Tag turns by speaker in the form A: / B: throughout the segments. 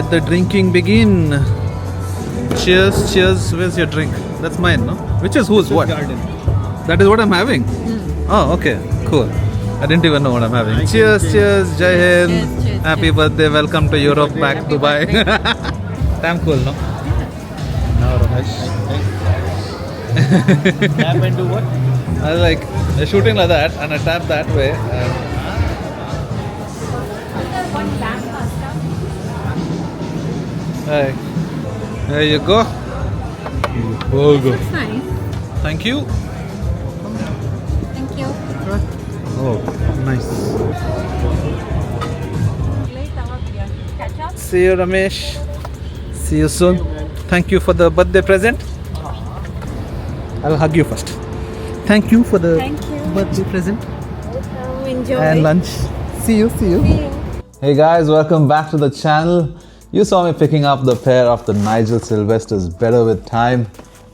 A: let the drinking begin. Cheers, cheers. Where's your drink? That's mine, no? Which is whose? What?
B: Jordan.
A: That is what I'm having. Oh, okay, cool. I didn't even know what I'm having. Cheers, cheers, Jai Hind.
C: Cheers, cheers,
A: Happy
C: cheers.
A: birthday, welcome to Europe, back
C: Happy
A: Dubai.
C: birthday.
A: Damn cool, no? Now, Ramesh.
B: Tap and do what?
A: I was like, they're shooting like that, and I tap that way. And Hey, there you go.
C: Looks nice.
A: Thank you.
C: Thank you.
A: Oh, nice.
C: Later, catch up.
A: See you, Ramesh. See you soon. Thank you for the birthday present. I'll hug you first. Thank you for the
C: Thank you.
A: birthday present
C: Enjoy.
A: and lunch. See you.
C: See you.
A: Hey guys, welcome back to the channel. You saw me picking up the pair of the Nigel Sylvester's Better With Time,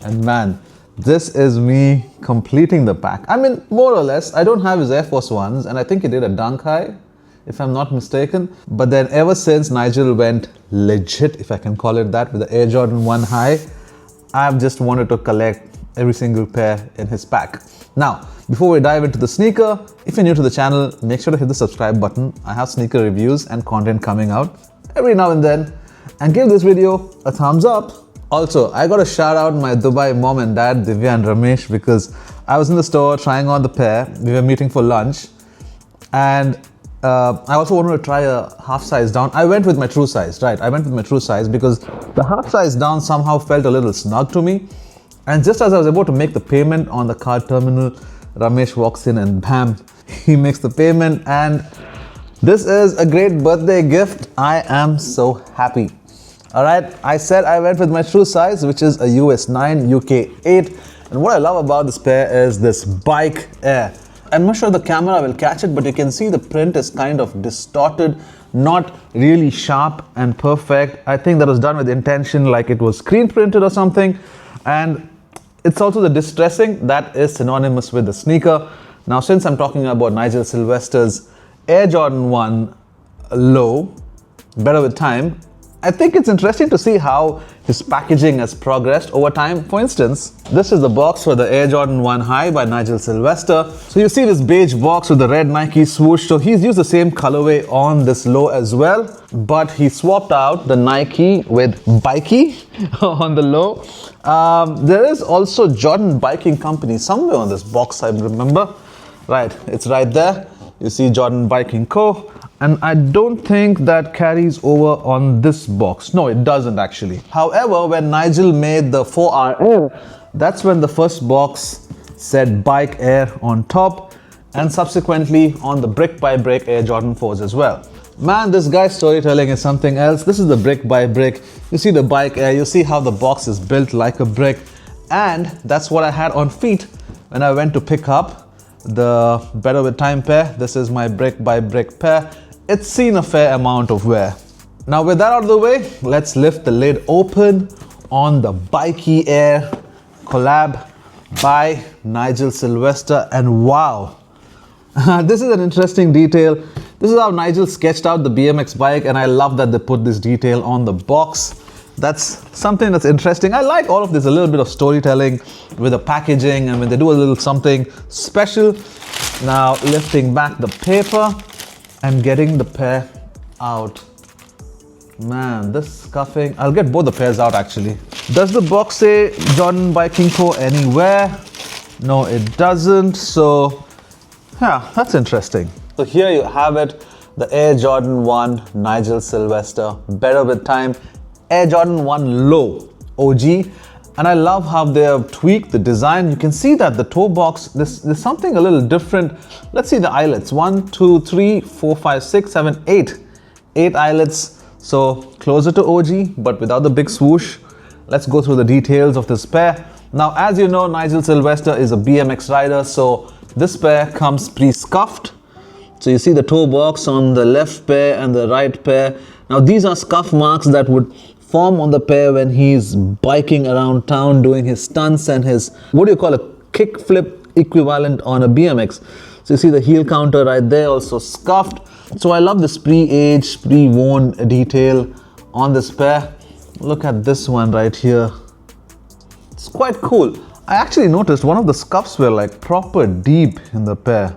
A: and man, this is me completing the pack. I mean, more or less. I don't have his Air Force Ones, and I think he did a dunk high, if I'm not mistaken. But then ever since Nigel went legit, if I can call it that, with the AJ1 High, I've just wanted to collect every single pair in his pack. Now, before we dive into the sneaker, if you're new to the channel, make sure to hit the subscribe button. I have sneaker reviews and content coming out every now and then, and give this video a thumbs up. Also, I got to shout out my Dubai mom and dad, Divya and Ramesh, because I was in the store trying on the pair. We were meeting for lunch, and I also wanted to try a half size down. I went with my true size, right? I went with my true size because the half size down somehow felt a little snug to me. And just as I was about to make the payment on the card terminal, Ramesh walks in and bam, he makes the payment, and this is a great birthday gift. I am so happy. All right, I said I went with my true size, which is a US 9, UK 8. And what I love about this pair is this bike air. I'm not sure the camera will catch it, but you can see the print is kind of distorted, not really sharp and perfect. I think that was done with intention, like it was screen printed or something. And it's also the distressing that is synonymous with the sneaker. Now, since I'm talking about Nigel Sylvester's AJ1 Low, Better With Time, I think it's interesting to see how his packaging has progressed over time. For instance, this is the box for the AJ1 High by Nigel Sylvester. So you see this beige box with the red Nike swoosh. So he's used the same colorway on this Low as well, but he swapped out the Nike with Bikey on the Low. There is also Jordan Biking Company somewhere on this box, I remember. Right, it's right there. You see Jordan Biking Co. And I don't think that carries over on this box. No, it doesn't actually. However, when Nigel made the 4R Air, that's when the first box said Bike Air on top, and subsequently on the brick by brick Air Jordan 4s as well. Man, this guy's storytelling is something else. This is the brick by brick. You see the Bike Air, you see how the box is built like a brick. And that's what I had on feet when I went to pick up the Better With Time pair. This is my brick by brick pair. It's seen a fair amount of wear. Now with that out of the way, let's lift the lid open on the Bikey Air Collab by Nigel Sylvester, and wow, this is an interesting detail. This is how Nigel sketched out the BMX bike, and I love that they put this detail on the box. That's something that's interesting. I like all of this, a little bit of storytelling with the packaging, and when they do a little something special. Now lifting back the paper and getting the pair out. Man, this scuffing, I'll get both the pairs out actually. Does the box say Jordan Biking Co. anywhere? No, it doesn't. So yeah, that's interesting. So here you have it, the AJ1 Nigel Sylvester Better With Time AJ1 Low OG. And I love how they have tweaked the design. You can see that the toe box, there's something a little different. Let's see the eyelets. 1, 2, 3, 4, 5, 6, 7, 8. 8 eyelets. So closer to OG, but without the big swoosh. Let's go through the details of this pair. Now, as you know, Nigel Sylvester is a BMX rider. So this pair comes pre-scuffed. So you see the toe box on the left pair and the right pair. Now these are scuff marks that would form on the pair when he's biking around town doing his stunts and his, what do you call a kick flip equivalent on a BMX. So you see the heel counter right there, also scuffed. So I love this pre-aged, pre-worn detail on this pair. Look at this one right here. It's quite cool. I actually noticed one of the scuffs were like proper deep in the pair.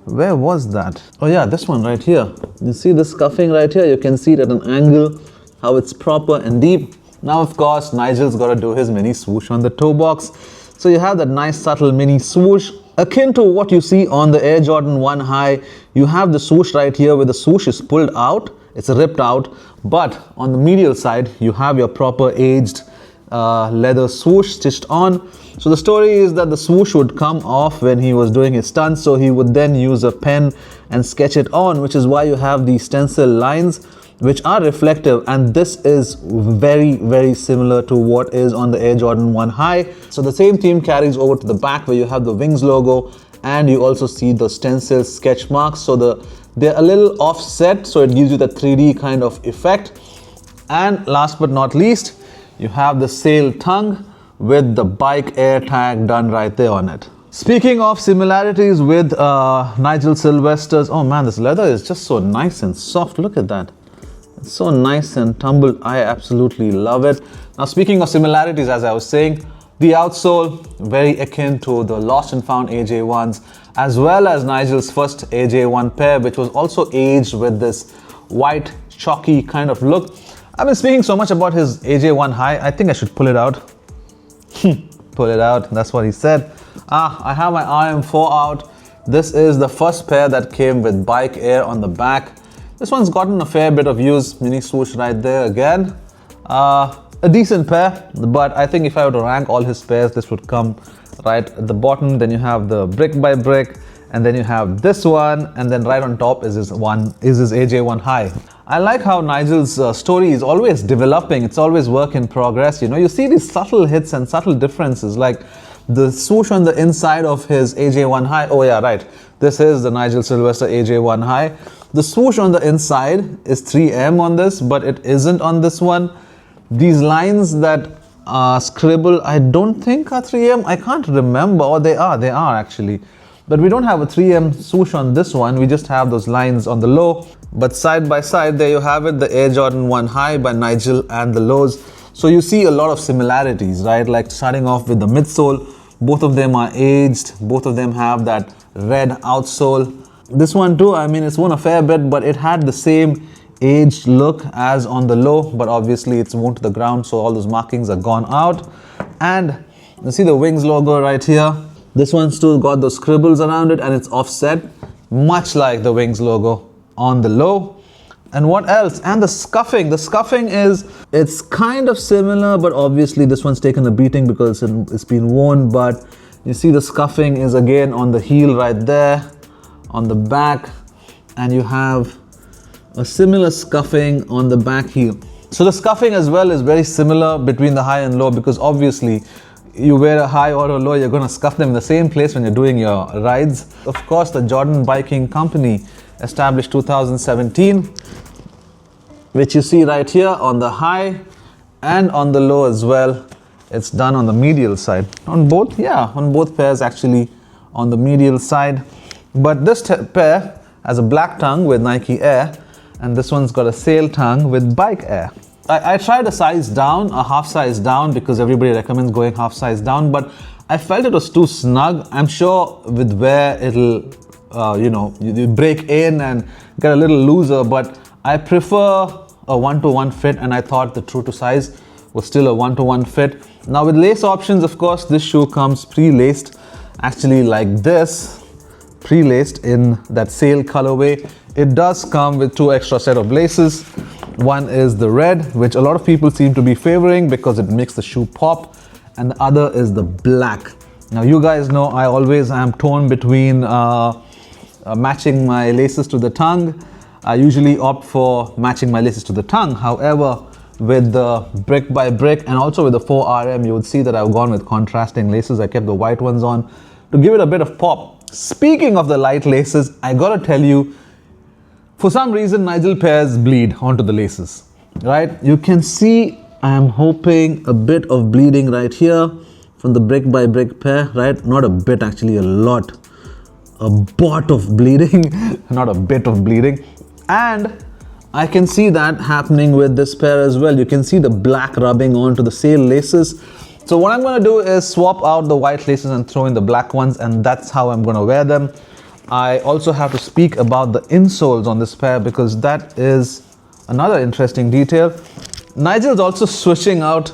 A: Where was that? Oh yeah, this one right here. You see the scuffing right here? You can see it at an angle, how it's proper and deep. Now of course, Nigel's got to do his mini swoosh on the toe box. So you have that nice subtle mini swoosh. Akin to what you see on the Air Jordan 1 High, you have the swoosh right here where the swoosh is pulled out, it's ripped out, but on the medial side, you have your proper aged leather swoosh stitched on. So the story is that the swoosh would come off when he was doing his stunts, so he would then use a pen and sketch it on, which is why you have these stencil lines which are reflective, and this is very, very similar to what is on the Air Jordan 1 High. So the same theme carries over to the back where you have the Wings logo, and you also see the stencil sketch marks. So they're a little offset, so it gives you the 3D kind of effect. And last but not least, you have the sail tongue with the bike air tag done right there on it. Speaking of similarities with Nigel Sylvester's, oh man, this leather is just so nice and soft. Look at that. It's so nice and tumbled. I absolutely love it. Now, speaking of similarities, as I was saying, the outsole, very akin to the lost and found AJ1s, as well as Nigel's first AJ1 pair, which was also aged with this white, chalky kind of look. I've been speaking so much about his AJ1 High, I think I should pull it out. Pull it out, that's what he said. I have my RM4 out. This is the first pair that came with bike air on the back. This one's gotten a fair bit of use, mini swoosh right there again. A decent pair, but I think if I were to rank all his pairs, this would come right at the bottom. Then you have the brick by brick, and then you have this one, and then right on top is his AJ1 High. I like how Nigel's story is always developing. It's always work in progress. You know, you see these subtle hits and subtle differences, like the swoosh on the inside of his AJ1 High. Oh yeah, right. This is the Nigel Sylvester AJ1 High. The swoosh on the inside is 3M on this, but it isn't on this one. These lines that scribble, I don't think are 3M. I can't remember, or they are actually. But we don't have a 3M swoosh on this one. We just have those lines on the low. But side by side, there you have it, the Air Jordan 1 High by Nigel and the lows. So you see a lot of similarities, right? Like starting off with the midsole, both of them are aged. Both of them have that red outsole. This one too, I mean, it's worn a fair bit, but it had the same aged look as on the low, but obviously it's worn to the ground, so all those markings are gone out. And you see the Wings logo right here. This one's still got those scribbles around it, and it's offset, much like the Wings logo on the low. And what else? And the scuffing. The scuffing it's kind of similar, but obviously this one's taken a beating because it's been worn. But you see the scuffing is again on the heel right there, on the back, and you have a similar scuffing on the back heel. So the scuffing as well is very similar between the high and low, because obviously you wear a high or a low, you're going to scuff them in the same place when you're doing your rides. Of course, the Jordan Biking Company, established 2017, which you see right here on the high and on the low as well. It's done on the medial side. On both? Yeah, on both pairs actually, on the medial side. But this pair has a black tongue with Nike Air, and this one's got a sail tongue with Bike Air. I tried a size down, a half size down, because everybody recommends going half size down, but I felt it was too snug. I'm sure with where it'll, you break in and get a little looser, but I prefer a 1-to-1 fit, and I thought the true to size was still a 1-to-1 fit. Now with lace options, of course, this shoe comes pre-laced, actually like this, pre-laced in that sail colorway. It does come with 2 extra set of laces. One is the red, which a lot of people seem to be favoring because it makes the shoe pop, and the other is the black. Now you guys know I always am torn between matching my laces to the tongue. I usually opt for matching my laces to the tongue. However, with the brick by brick and also with the 4RM, you would see that I've gone with contrasting laces. I kept the white ones on to give it a bit of pop. Speaking of the light laces, I gotta tell you, for some reason Nigel pairs bleed onto the laces, right? You can see I am hoping a bit of bleeding right here from the brick by brick pair, right? Not a bit, actually a lot. A bot of bleeding, not a bit of bleeding. And I can see that happening with this pair as well. You can see the black rubbing onto the sail laces. So what I'm going to do is swap out the white laces and throw in the black ones, and that's how I'm going to wear them. I also have to speak about the insoles on this pair because that is another interesting detail. Nigel's also switching out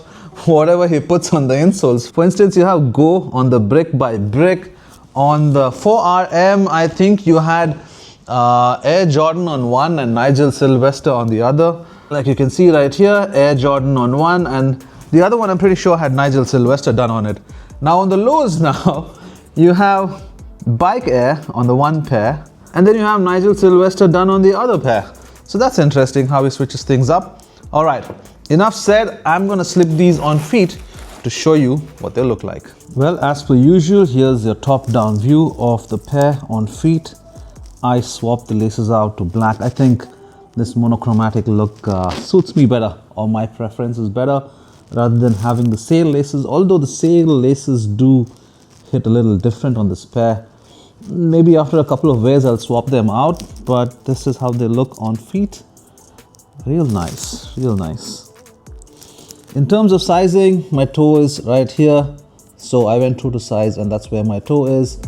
A: whatever he puts on the insoles. For instance, you have Go on the brick by brick. On the 4RM, I think you had Air Jordan on one and Nigel Sylvester on the other. Like you can see right here, Air Jordan on one, and the other one I'm pretty sure had Nigel Sylvester done on it. Now on the lows now, you have Bike Air on the one pair, and then you have Nigel Sylvester done on the other pair. So that's interesting how he switches things up. All right, enough said. I'm gonna slip these on feet to show you what they look like. Well, as per usual, here's your top-down view of the pair on feet. I swapped the laces out to black. I think this monochromatic look suits me better, or my preference is better, rather than having the sail laces. Although the sail laces do hit a little different on this pair. Maybe after a couple of wears I'll swap them out, but this is how they look on feet. Real nice, real nice. In terms of sizing, my toe is right here, so I went true to size, and that's where my toe is.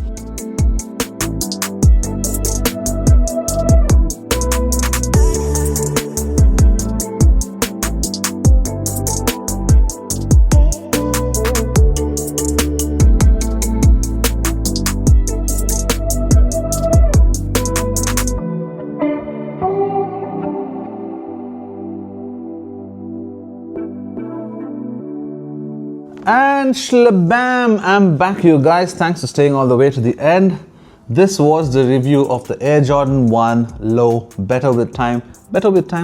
A: And shlabam, I'm back, you guys. Thanks for staying all the way to the end. This was the review of the Air Jordan 1 Low, better with time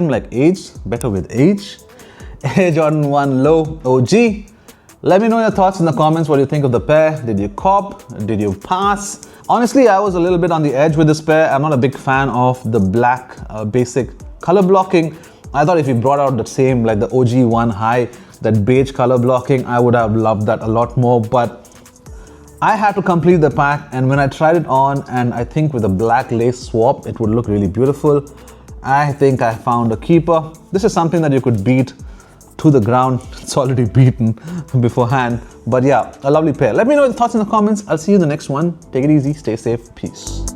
A: like age, better with age. Air Jordan 1 Low OG. Let me know your thoughts in the comments. What do you think of the pair? Did you cop? Did you pass? Honestly, I was a little bit on the edge with this pair. I'm not a big fan of the black basic color blocking. I thought if you brought out the same, like the OG1 High, that beige color blocking, I would have loved that a lot more, but I had to complete the pack, and when I tried it on, and I think with a black lace swap, it would look really beautiful. I think I found a keeper. This is something that you could beat to the ground. It's already beaten beforehand, but yeah, a lovely pair. Let me know your thoughts in the comments. I'll see you in the next one. Take it easy, stay safe, peace.